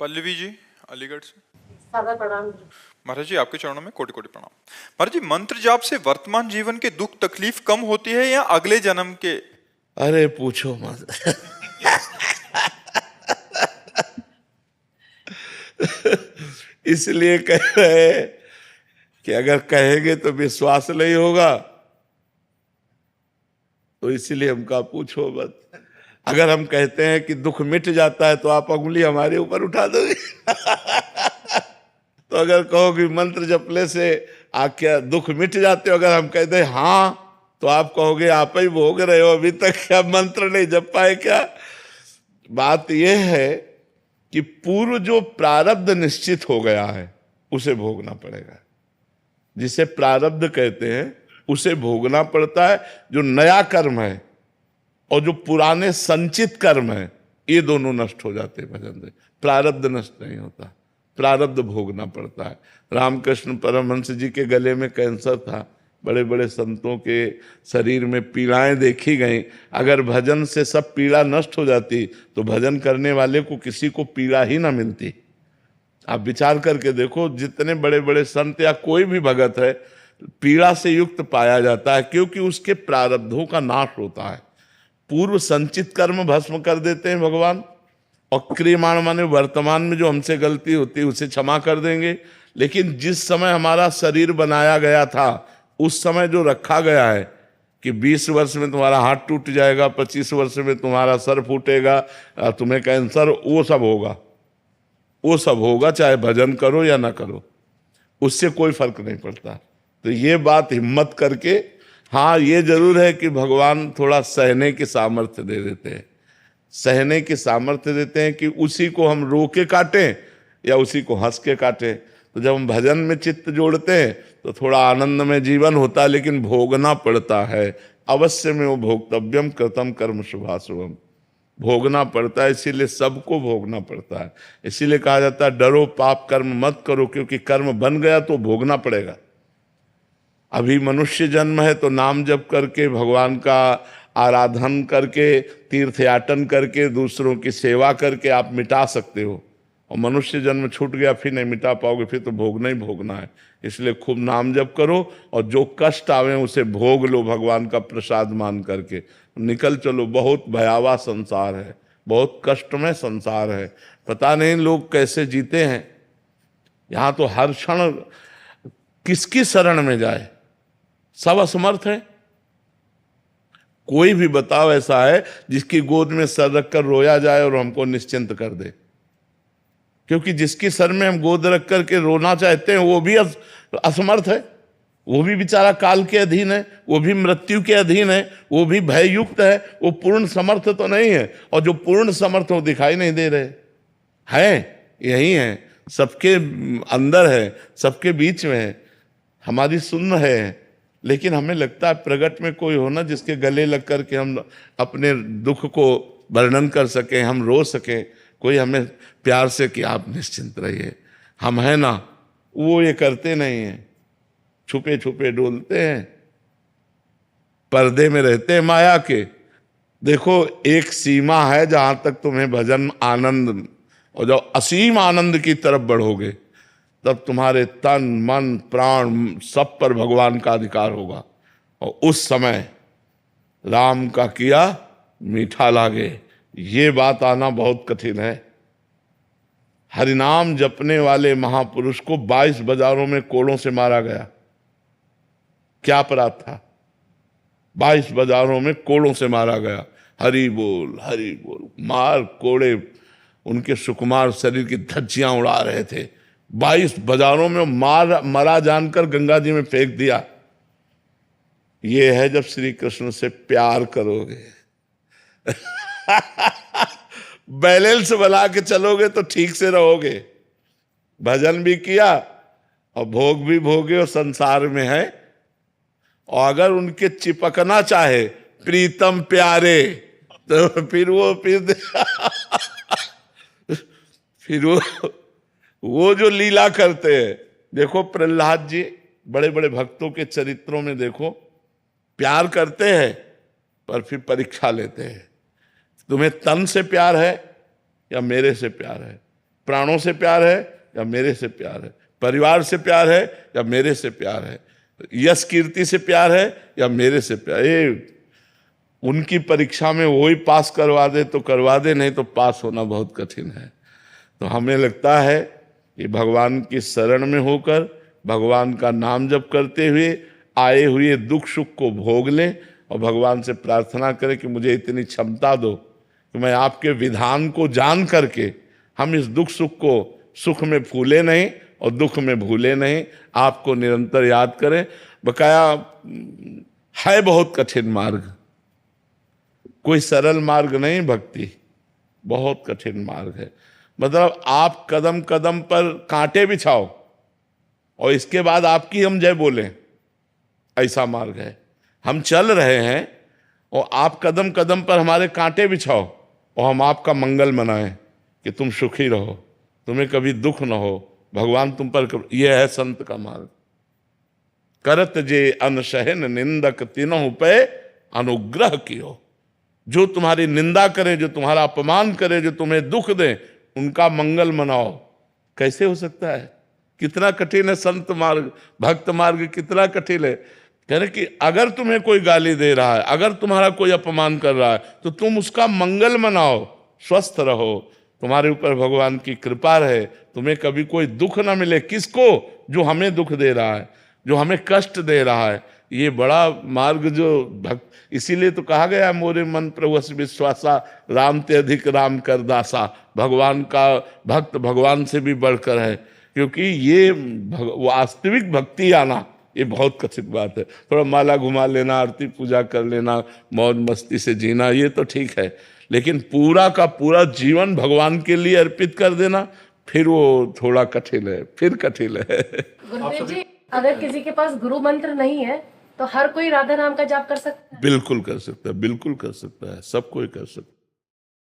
पल्लवी जी, अलीगढ़ से। सादा प्रणाम। महाराज जी, आपके चरणों में कोटि कोटि प्रणाम। महाराज जी, मंत्र जाप से वर्तमान जीवन के दुख तकलीफ कम होती है या अगले जन्म के? अरे पूछो मत। इसलिए कह रहे हैं कि अगर कहेंगे तो विश्वास नहीं होगा, तो इसलिए हम कहा पूछो मत। अगर हम कहते हैं कि दुख मिट जाता है तो आप उंगली हमारे ऊपर उठा दोगे। तो अगर कहो कि मंत्र जपने से क्या दुख मिट जाते हो, अगर हम कहते हैं हाँ, तो आप कहोगे आप ही भोग रहे हो, अभी तक क्या मंत्र नहीं जप पाए क्या? बात यह है कि पूर्व जो प्रारब्ध निश्चित हो गया है उसे भोगना पड़ेगा। जिसे प्रारब्ध कहते हैं उसे भोगना पड़ता है। जो नया कर्म है और जो पुराने संचित कर्म है, ये दोनों नष्ट हो जाते हैं भजन से। प्रारब्ध नष्ट नहीं होता, प्रारब्ध भोगना पड़ता है। रामकृष्ण परमहंस जी के गले में कैंसर था, बड़े बड़े संतों के शरीर में पीड़ाएं देखी गई। अगर भजन से सब पीड़ा नष्ट हो जाती तो भजन करने वाले को किसी को पीड़ा ही ना मिलती। आप विचार करके देखो, जितने बड़े बड़े संत या कोई भी भगत है, पीड़ा से युक्त पाया जाता है, क्योंकि उसके प्रारब्धों का नाश होता है। पूर्व संचित कर्म भस्म कर देते हैं भगवान, और क्रियमाण माने वर्तमान में जो हमसे गलती होती है उसे क्षमा कर देंगे। लेकिन जिस समय हमारा शरीर बनाया गया था, उस समय जो रखा गया है कि 20 वर्ष में तुम्हारा हाथ टूट जाएगा, 25 वर्ष में तुम्हारा सर फूटेगा, तुम्हें कैंसर, वो सब होगा, वो सब होगा, चाहे भजन करो या ना करो, उससे कोई फर्क नहीं पड़ता। तो ये बात हिम्मत करके, हाँ ये जरूर है कि भगवान थोड़ा सहने की सामर्थ्य दे देते हैं, सहने की सामर्थ्य देते हैं कि उसी को हम रो के काटें या उसी को हंस के काटें। तो जब हम भजन में चित्त जोड़ते हैं तो थोड़ा आनंद में जीवन होता है, लेकिन भोगना पड़ता है। अवश्य में वो भोक्तव्यम कृतम कर्म शुभाशुभम, भोगना पड़ता है। इसीलिए सबको भोगना पड़ता है। इसीलिए कहा जाता है डरो पाप कर्म मत करो, क्योंकि कर्म बन गया तो भोगना पड़ेगा। अभी मनुष्य जन्म है तो नाम जप करके, भगवान का आराधन करके, तीर्थयाटन करके, दूसरों की सेवा करके आप मिटा सकते हो। और मनुष्य जन्म छूट गया, फिर नहीं मिटा पाओगे, फिर तो भोगना ही भोगना है। इसलिए खूब नाम जप करो और जो कष्ट आवे उसे भोग लो, भगवान का प्रसाद मान करके निकल चलो। बहुत भयावह संसार है, बहुत कष्टमय संसार है। पता नहीं लोग कैसे जीते हैं। यहाँ तो हर क्षण किसकी शरण में जाए, सब असमर्थ है। कोई भी बताओ ऐसा है जिसकी गोद में सर रखकर रोया जाए और हमको निश्चिंत कर दे? क्योंकि जिसकी सर में हम गोद रख करके रोना चाहते हैं वो भी असमर्थ है, वो भी बेचारा काल के अधीन है, वो भी मृत्यु के अधीन है, वो भी भययुक्त है, वो पूर्ण समर्थ तो नहीं है। और जो पूर्ण समर्थ हो दिखाई नहीं दे रहे हैं, यही है, सबके अंदर है, सबके बीच में है, हमारी सुन है। लेकिन हमें लगता है प्रगट में कोई हो ना जिसके गले लग कर के हम अपने दुख को वर्णन कर सकें, हम रो सकें। कोई हमें प्यार से कि आप निश्चिंत रहिए, हम हैं ना। वो ये करते नहीं हैं, छुपे छुपे डोलते हैं, पर्दे में रहते हैं माया के। देखो एक सीमा है जहां तक तुम्हें भजन आनंद, और जब असीम आनंद की तरफ बढ़ोगे तब तुम्हारे तन मन प्राण सब पर भगवान का अधिकार होगा। और उस समय राम का किया मीठा लागे, ये बात आना बहुत कठिन है। हरिनाम जपने वाले महापुरुष को 22 बाजारों में कोड़ों से मारा गया। क्या अपराध था? 22 बाजारों में कोड़ों से मारा गया। हरि बोल हरि बोल, मार कोड़े उनके सुकुमार शरीर की धज्जियां उड़ा रहे थे। 22 बाजारों में मरा जानकर गंगा जी में फेंक दिया। ये है जब श्री कृष्ण से प्यार करोगे। बैलेंस बना के चलोगे तो ठीक से रहोगे। भजन भी किया और भोग भी भोगे और संसार में है। और अगर उनके चिपकना चाहे प्रीतम प्यारे, तो फिर वो जो लीला करते हैं। देखो प्रहलाद जी, बड़े बड़े भक्तों के चरित्रों में देखो, प्यार करते हैं पर फिर परीक्षा लेते हैं। तुम्हें तन से प्यार है या मेरे से प्यार है? प्राणों से प्यार है या मेरे से प्यार है, परिवार से प्यार है या मेरे से प्यार है, यश कीर्ति से प्यार है या मेरे से प्यार। ये उनकी परीक्षा में वही पास करवा दे तो करवा दे, नहीं तो पास होना बहुत कठिन है। तो हमें लगता है कि भगवान की शरण में होकर भगवान का नाम जप करते हुए आए हुए दुख सुख को भोग लें और भगवान से प्रार्थना करें कि मुझे इतनी क्षमता दो कि मैं आपके विधान को जान करके हम इस दुख सुख को सुख में फूले नहीं और दुख में भूले नहीं, आपको निरंतर याद करें। बकाया है बहुत कठिन मार्ग, कोई सरल मार्ग नहीं, भक्ति बहुत कठिन मार्ग है। मतलब आप कदम कदम पर कांटे बिछाओ और इसके बाद आपकी हम जय बोलें, ऐसा मार्ग है। हम चल रहे हैं और आप कदम कदम पर हमारे कांटे बिछाओ और हम आपका मंगल मनाएं कि तुम सुखी रहो, तुम्हें कभी दुख न हो, भगवान तुम पर। यह है संत का मार्ग। करत जे अनसहन निंदक तीनों पे अनुग्रह कियो। जो तुम्हारी निंदा करे, जो तुम्हारा अपमान करे, जो तुम्हें दुख दे, उनका मंगल मनाओ। कैसे हो सकता है? कितना कठिन है संत मार्ग, भक्त मार्ग कितना कठिन है। कह रहे कि अगर तुम्हें कोई गाली दे रहा है, अगर तुम्हारा कोई अपमान कर रहा है, तो तुम उसका मंगल मनाओ, स्वस्थ रहो, तुम्हारे ऊपर भगवान की कृपा रहे, तुम्हें कभी कोई दुख ना मिले। किसको? जो हमें दुख दे रहा है, जो हमें कष्ट दे रहा है। ये बड़ा मार्ग जो भक्त, इसीलिए तो कहा गया मोरे मन प्रभु विश्वासा, राम ते अधिक राम कर दासा। भगवान का भक्त भगवान से भी बढ़कर है, क्योंकि ये वास्तविक भक्ति आना ये बहुत कठिन बात है। थोड़ा माला घुमा लेना, आरती पूजा कर लेना, मौज मस्ती से जीना, ये तो ठीक है, लेकिन पूरा का पूरा जीवन भगवान के लिए अर्पित कर देना, फिर वो थोड़ा कठिन है, फिर कठिन है। गुरुदेव जी, अगर किसी के पास गुरु मंत्र नहीं है तो हर कोई राधा नाम का जाप कर सकता है? बिल्कुल कर सकता है, बिल्कुल कर सकता है, सब कोई कर सकता है।